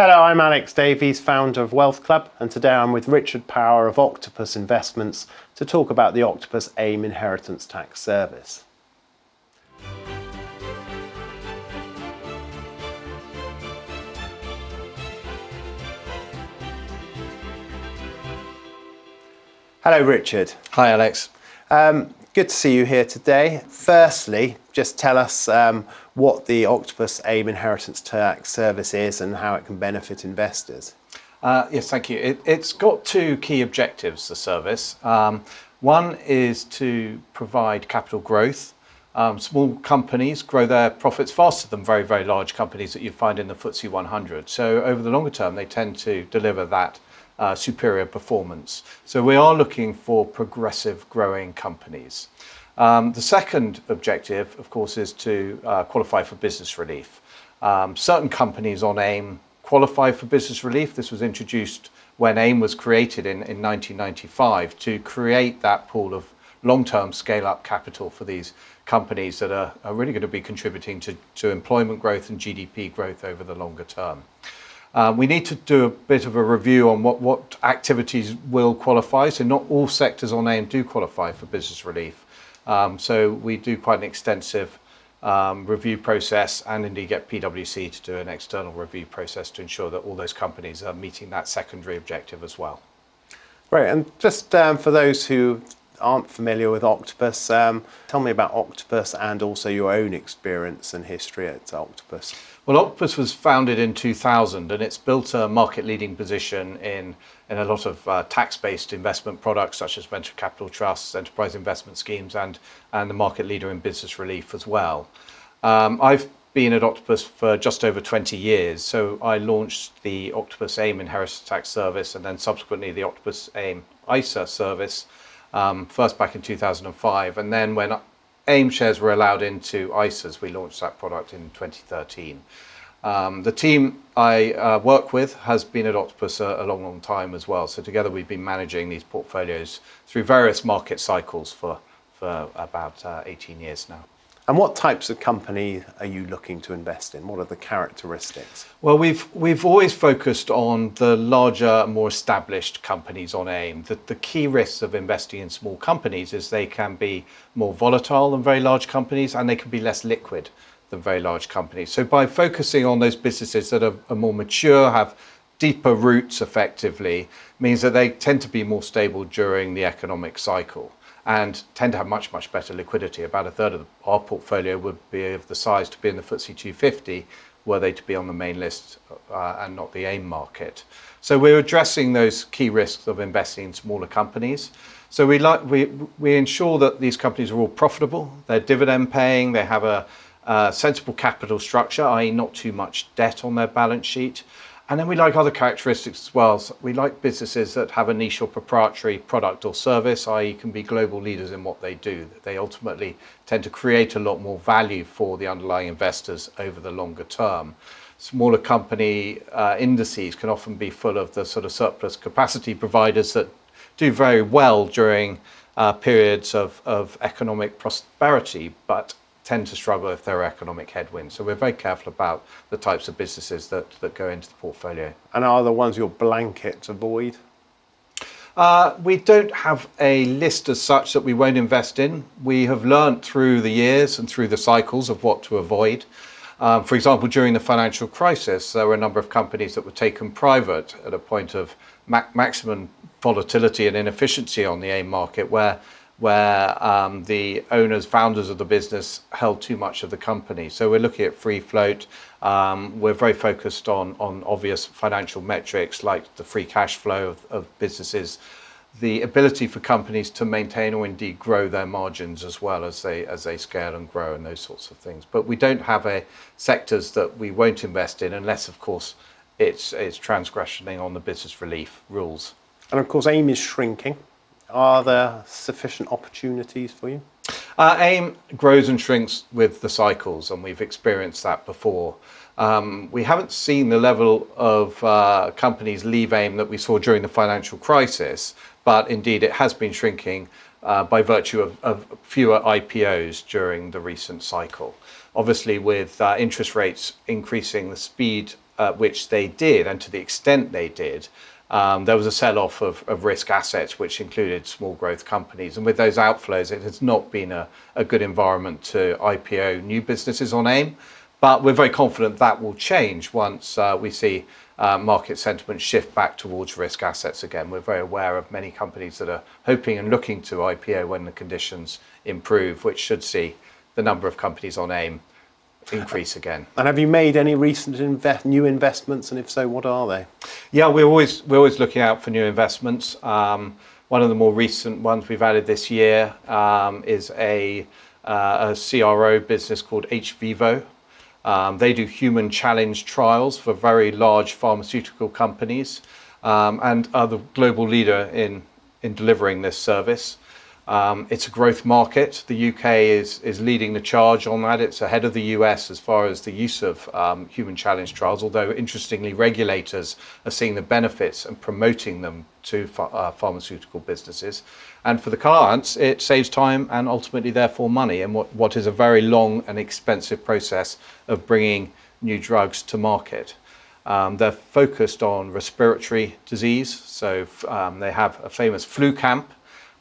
Hello, I'm Alex Davies, founder of Wealth Club, and today I'm with Richard Power of Octopus Investments to talk about the Octopus AIM Inheritance Tax Service. Hello, Richard. Hi, Alex. Good to see you here today. Firstly, just tell us what the Octopus AIM Inheritance Tax Service is and how it can benefit investors. Yes, thank you. It's got two key objectives, the service. One is to provide capital growth. Small companies grow their profits faster than very, very large companies that you find in the FTSE 100. So over the longer term, they tend to deliver that superior performance. So we are looking for progressive growing companies. The second objective, of course, is to qualify for business relief. Certain companies on AIM qualify for business relief. This was introduced when AIM was created in 1995 to create that pool of long-term scale-up capital for these companies that are really going to be contributing to employment growth and GDP growth over the longer term. We need to do a bit of a review on what activities will qualify. So not all sectors on AIM do qualify for business relief. So we do quite an extensive review process and indeed get PwC to do an external review process to ensure that all those companies are meeting that secondary objective as well. Right, and just for those who aren't familiar with Octopus, tell me about Octopus and also your own experience and history at Octopus. Well, Octopus was founded in 2000 and it's built a market-leading position in a lot of tax-based investment products such as venture capital trusts, enterprise investment schemes and the market leader in business relief as well. I've been at Octopus for just over 20 years. So I launched the Octopus AIM Inheritance Tax Service and then subsequently the Octopus AIM ISA service, first back in 2005. And then when AIM shares were allowed into ISAs, we launched that product in 2013. The team I work with has been at Octopus a long, long time as well. So together we've been managing these portfolios through various market cycles for about 18 years now. And what types of company are you looking to invest in? What are the characteristics? Well, we've always focused on the larger, more established companies on AIM. The key risks of investing in small companies is they can be more volatile than very large companies and they can be less liquid than very large companies. So by focusing on those businesses that are more mature, have deeper roots effectively, means that they tend to be more stable during the economic cycle and tend to have much, much better liquidity. About a third of our portfolio would be of the size to be in the FTSE 250 were they to be on the main list and not the AIM market. So we're addressing those key risks of investing in smaller companies. So we ensure that these companies are all profitable, they're dividend paying, they have a sensible capital structure, i.e. not too much debt on their balance sheet. And then we like other characteristics as well. So we like businesses that have a niche or proprietary product or service, i.e. can be global leaders in what they do. They ultimately tend to create a lot more value for the underlying investors over the longer term. Smaller company indices can often be full of the sort of surplus capacity providers that do very well during periods of economic prosperity, but tend to struggle if there are economic headwinds. So we're very careful about the types of businesses that go into the portfolio. And are the ones your blanket avoid? We don't have a list as such that we won't invest in. We have learned through the years and through the cycles of what to avoid. For example, during the financial crisis, there were a number of companies that were taken private at a point of maximum volatility and inefficiency on the AIM market where the owners, founders of the business held too much of the company. So we're looking at free float. We're very focused on obvious financial metrics like the free cash flow of businesses, the ability for companies to maintain or indeed grow their margins as well as they scale and grow and those sorts of things. But we don't have sectors that we won't invest in unless, of course, it's transgressioning on the business relief rules. And of course, AIM is shrinking. Are there sufficient opportunities for you? AIM grows and shrinks with the cycles, and we've experienced that before. We haven't seen the level of companies leave AIM that we saw during the financial crisis, but indeed it has been shrinking by virtue of fewer IPOs during the recent cycle. Obviously, with interest rates increasing, the speed at which they did, and to the extent they did, there was a sell-off of risk assets, which included small growth companies. And with those outflows, it has not been a good environment to IPO new businesses on AIM. But we're very confident that will change once we see market sentiment shift back towards risk assets again. We're very aware of many companies that are hoping and looking to IPO when the conditions improve, which should see the number of companies on AIM increase again. And have you made any recent new investments, and if so, what are they? Yeah, we're always looking out for new investments. One of the more recent ones we've added this year is a CRO business called hVivo. They do human challenge trials for very large pharmaceutical companies, and are the global leader in delivering this service. It's a growth market. The UK is leading the charge on that. It's ahead of the US as far as the use of human challenge trials, although interestingly regulators are seeing the benefits and promoting them to pharmaceutical businesses. And for the clients, it saves time and ultimately therefore money in what is a very long and expensive process of bringing new drugs to market. They're focused on respiratory disease. So they have a famous flu camp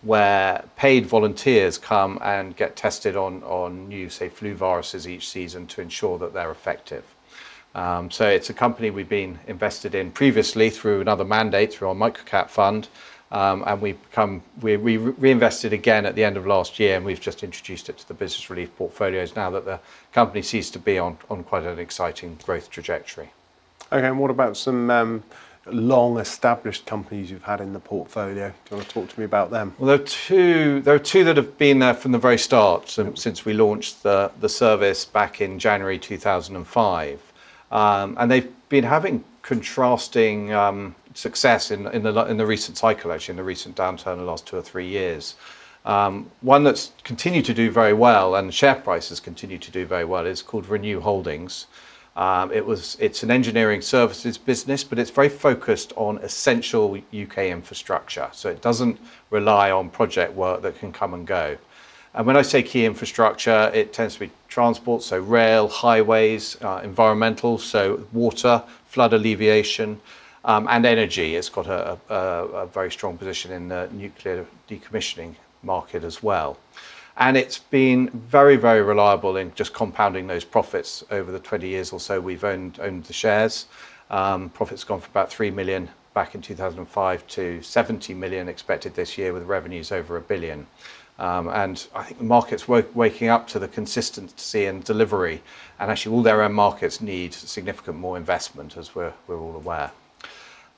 where paid volunteers come and get tested on new, say, flu viruses each season to ensure that they're effective. So it's a company we've been invested in previously through another mandate, through our microcap fund, and we reinvested again at the end of last year, and we've just introduced it to the business relief portfolios now that the company seems to be on quite an exciting growth trajectory. Okay, and what about some long-established companies you've had in the portfolio? Do you want to talk to me about them? Well, there are two that have been there from the very start, since we launched the service back in January 2005. And they've been having contrasting success in the recent cycle, actually, in the recent downturn the last 2 or 3 years. One that's continued to do very well, and share prices continue to do very well, is called Renew Holdings. It's an engineering services business, but it's very focused on essential UK infrastructure. So it doesn't rely on project work that can come and go. And when I say key infrastructure, it tends to be transport, so rail, highways, environmental, so water, flood alleviation, and energy. It's got a very strong position in the nuclear decommissioning market as well. And it's been very, very reliable in just compounding those profits over the 20 years or so we've owned the shares. Profits gone from about 3 million back in 2005 to 70 million expected this year, with revenues over 1 billion. And I think the market's waking up to the consistency and delivery, and actually all their own markets need significant more investment, as we're all aware.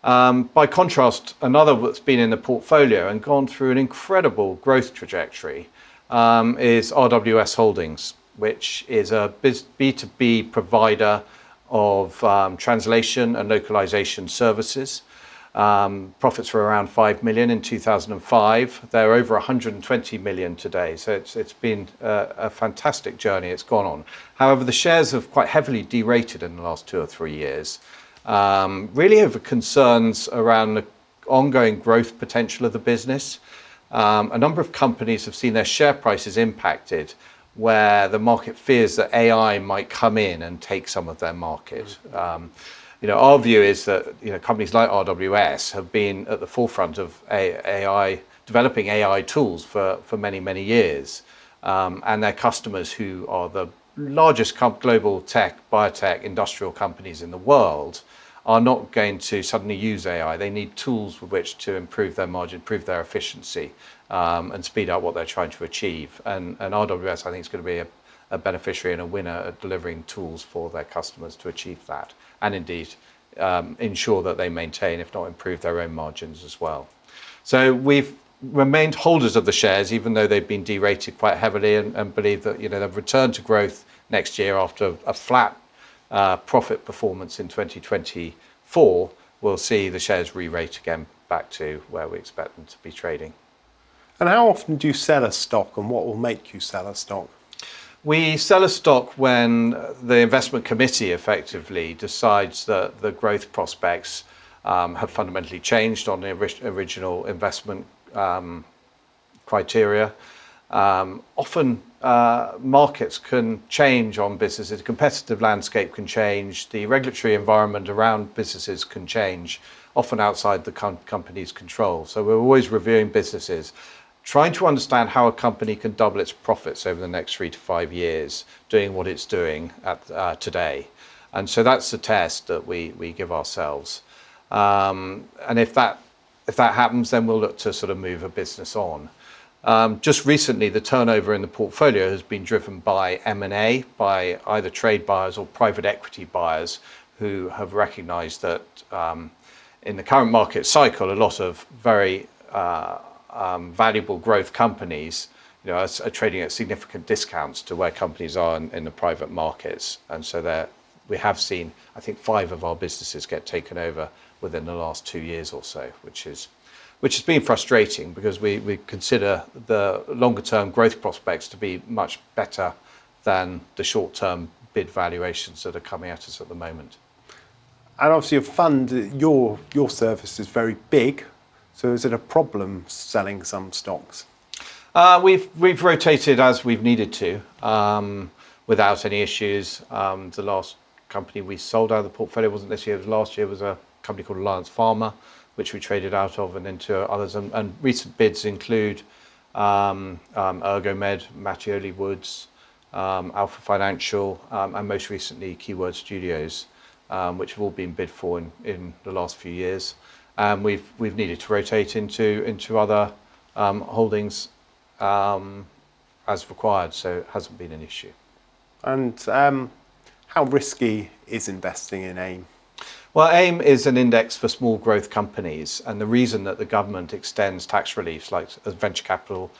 By contrast, another that's been in the portfolio and gone through an incredible growth trajectory is RWS Holdings, which is a B2B provider of translation and localization services. Profits were around 5 million in 2005. They're over 120 million today. So it's been a fantastic journey it's gone on. However, the shares have quite heavily derated in the last 2 or 3 years, really over concerns around the ongoing growth potential of the business. A number of companies have seen their share prices impacted, where the market fears that AI might come in and take some of their market. Our view is that companies like RWS have been at the forefront of AI, developing AI tools for many, many years. And their customers, who are the largest global tech, biotech, industrial companies in the world, are not going to suddenly use AI. They need tools with which to improve their margin, improve their efficiency, and speed up what they're trying to achieve. And RWS, I think, is going to be a beneficiary and a winner at delivering tools for their customers to achieve that, and indeed ensure that they maintain, if not improve, their own margins as well. So we've remained holders of the shares, even though they've been derated quite heavily, and believe that they've returned to growth next year after a flat profit performance in 2024. We'll see the shares re-rate again back to where we expect them to be trading. And how often do you sell a stock, and what will make you sell a stock? We sell a stock when the investment committee effectively decides that the growth prospects have fundamentally changed on the original investment criteria. Often markets can change on businesses, the competitive landscape can change, the regulatory environment around businesses can change, often outside the company's control. So we're always reviewing businesses, trying to understand how a company can double its profits over the next 3 to 5 years, doing what it's doing today. And so that's the test that we give ourselves. And if that happens, then we'll look to sort of move a business on. Just recently, the turnover in the portfolio has been driven by M&A, by either trade buyers or private equity buyers who have recognized that in the current market cycle, a lot of very valuable growth companies are trading at significant discounts to where companies are in the private markets. And so we have seen, I think, 5 of our businesses get taken over within the last 2 years or so, which has been frustrating because we consider the longer term growth prospects to be much better than the short term bid valuations that are coming at us at the moment. And obviously your fund, your service is very big, so is it a problem selling some stocks? We've rotated as we've needed to without any issues. The last company we sold out of the portfolio wasn't this year, it was last year. It was a company called Alliance Pharma, which we traded out of and into others. And recent bids include Ergomed, Mattioli Woods, Alpha Financial, and most recently Keyword Studios, which have all been bid for in the last few years. And we've needed to rotate into other holdings as required, so it hasn't been an issue. And how risky is investing in AIM? Well, AIM is an index for small growth companies, and the reason that the government extends tax reliefs like venture capital,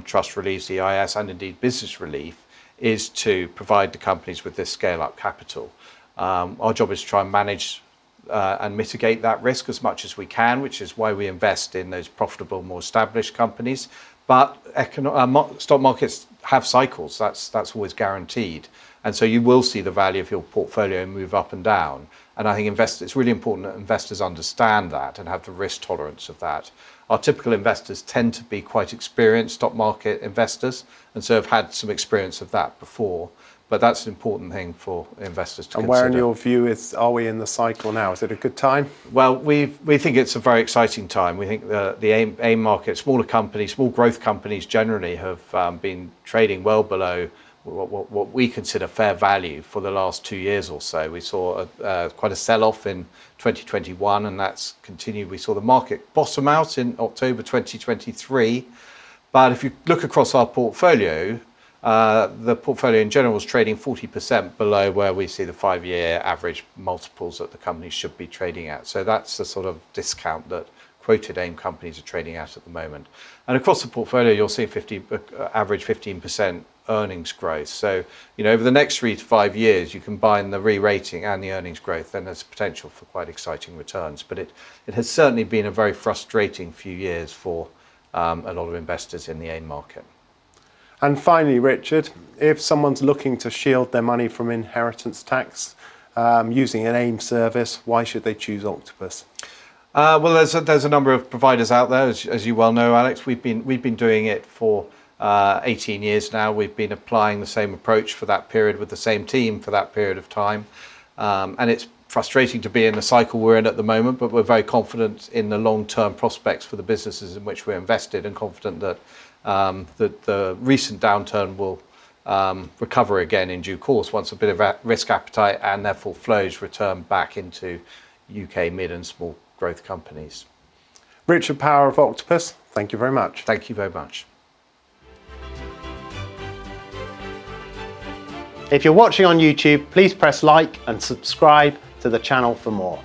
trust reliefs, EIS, and indeed business relief is to provide the companies with this scale-up capital. Our job is to try and manage and mitigate that risk as much as we can, which is why we invest in those profitable, more established companies. But stock markets have cycles, that's always guaranteed. And so you will see the value of your portfolio move up and down. And I think it's really important that investors understand that and have the risk tolerance of that. Our typical investors tend to be quite experienced stock market investors, and so have had some experience of that before. But that's an important thing for investors to consider. And where, in your view, are we in the cycle now? Is it a good time? Well, we think it's a very exciting time. We think the AIM market, smaller companies, small growth companies generally have been trading well below what we consider fair value for the last 2 years or so. We saw quite a sell-off in 2021, and that's continued. We saw the market bottom out in October 2023. But if you look across our portfolio, the portfolio in general is trading 40% below where we see the 5-year average multiples that the companies should be trading at. So that's the sort of discount that quoted AIM companies are trading at the moment. And across the portfolio, you'll see average 15% earnings growth. So, over the next 3 to 5 years, you combine the re-rating and the earnings growth, then there's potential for quite exciting returns. But it has certainly been a very frustrating few years for a lot of investors in the AIM market. And finally, Richard, if someone's looking to shield their money from inheritance tax using an AIM service, why should they choose Octopus? Well, there's a number of providers out there, as you well know, Alex. We've been doing it for 18 years now. We've been applying the same approach for that period with the same team for that period of time. And it's frustrating to be in the cycle we're in at the moment, but we're very confident in the long-term prospects for the businesses in which we're invested, and confident that the recent downturn will recover again in due course once a bit of risk appetite and therefore flows return back into UK mid and small growth companies. Richard Power of Octopus, thank you very much. Thank you very much. If you're watching on YouTube, please press like and subscribe to the channel for more.